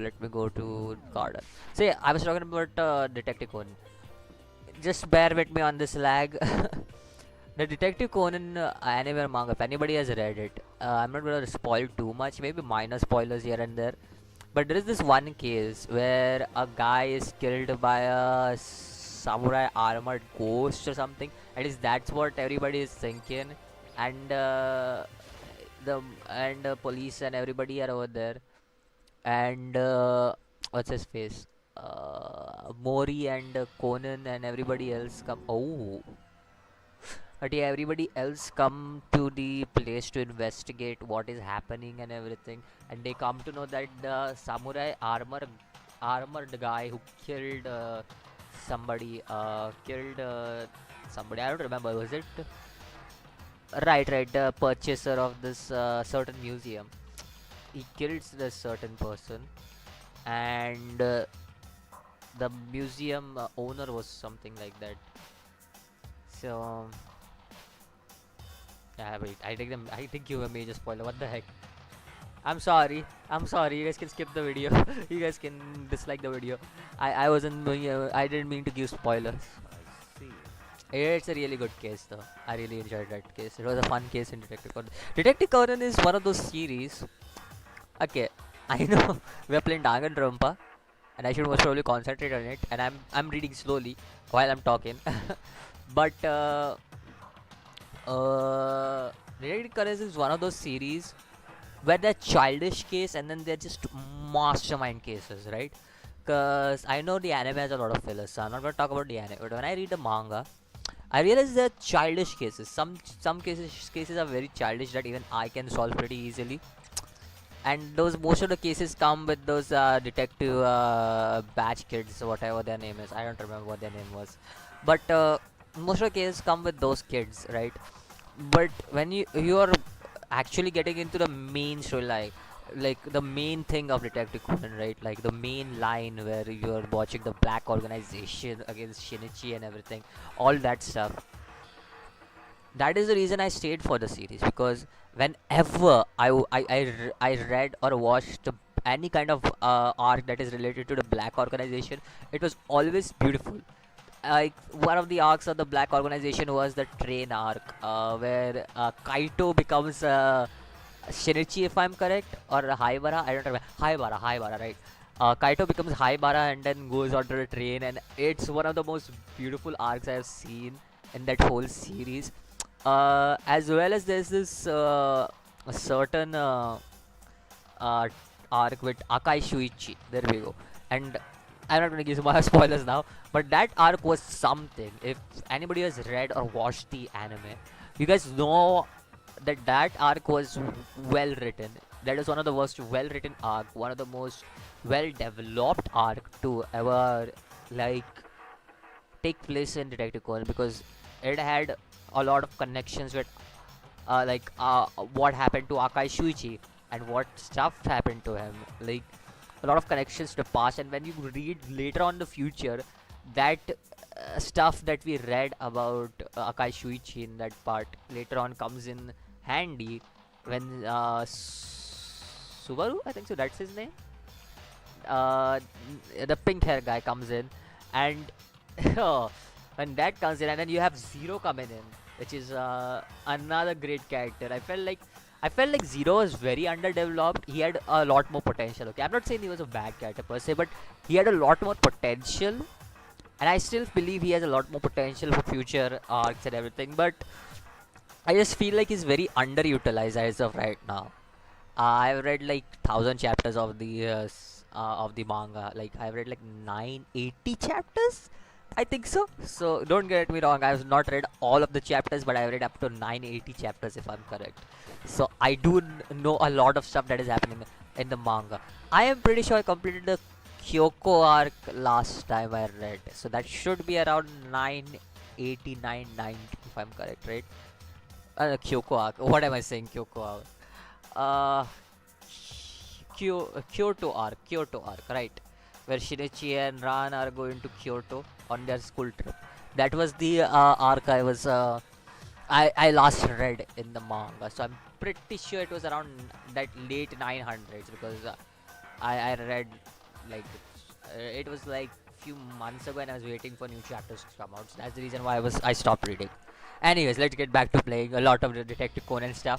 let me go to garden. So yeah, I was talking about Detective Conan. Just bear with me on this lag. The Detective Conan anime or manga, if anybody has read it, I'm not gonna spoil too much, maybe minor spoilers here and there. But there is this one case where a guy is killed by a samurai armored ghost or something. At least that's what everybody is thinking. And the police and everybody are over there. And what's his face? Mori and Conan and everybody else come. Oh, but yeah, everybody else come to the place to investigate what is happening and everything, and they come to know that the samurai armored guy who killed somebody. I don't remember. Was it right? The purchaser of this certain museum. He kills this certain person, and the museum owner was something like that. So yeah, wait. I think you have a major spoiler. What the heck? I'm sorry. I'm sorry. You guys can skip the video. You guys can dislike the video. I wasn't doing. I didn't mean to give spoilers. It's a really good case though. I really enjoyed that case. It was a fun case in Detective Conan. Detective Conan is one of those series. Okay, I know we are playing Danganronpa, and I should most probably concentrate on it. And I'm reading slowly while I'm talking. But Detective Conan is one of those series where they're childish case and then they're just mastermind cases, right? Because I know the anime has a lot of fillers, so I'm not gonna talk about the anime. But when I read the manga, I realize they're childish cases. Some cases are very childish that even I can solve pretty easily. And those most of the cases come with those detective batch kids, whatever their name is. I don't remember what their name was, but most of the cases come with those kids, right? But when you are actually getting into the main story, like the main thing of Detective Conan, right? Like the main line where you're watching the black organization against Shinichi and everything, all that stuff. That is the reason I stayed for the series, because whenever I read or watched any kind of arc that is related to the black organization, it was always beautiful. Like one of the arcs of the black organization was the train arc, where Kaito becomes Shinichi, if I'm correct, or Haibara. I don't remember. Haibara, right? Kaito becomes Haibara and then goes onto the train, and it's one of the most beautiful arcs I have seen in that whole series. As well as there's this a certain uh, arc with Akai Shuichi. There we go. And I'm not gonna give some spoilers now, but that arc was something. If anybody has read or watched the anime, you guys know that that arc was well written. That is one of the most well written arc, one of the most well developed arc to ever like take place in Detective Conan, because it had a lot of connections with what happened to Akai Shuichi and what stuff happened to him. Like a lot of connections to the past, and when you read later on the future, that stuff that we read about Akai Shuichi in that part later on comes in handy when Subaru, I think so, that's his name. The pink hair guy comes in, and when that comes in, and then you have Zero coming in, which is another great character. I felt like Zero was very underdeveloped. He had a lot more potential. Okay, I'm not saying he was a bad character per se, but he had a lot more potential, and I still believe he has a lot more potential for future arcs and everything. But I just feel like he's very underutilized as of right now. I've read like 1,000 chapters of the manga. Like I've read like 980 chapters. I think so. So don't get me wrong. I've not read all of the chapters, but I've read up to 980 chapters if I'm correct. So I do know a lot of stuff that is happening in the manga. I am pretty sure I completed the Kyoko arc last time I read. So that should be around 980, 990 if I'm correct, right? Kyoko arc. What am I saying? Kyoko arc. Uh, Kyoto arc, right? Where Shinichi and Ran are going to Kyoto on their school trip. That was the arc I last read in the manga. So I'm pretty sure it was around that late 900s, because I read Like it was like few months ago, and I was waiting for new chapters to come out. So that's the reason why I stopped reading. Anyways, let's get back to playing a lot of the Detective Conan stuff.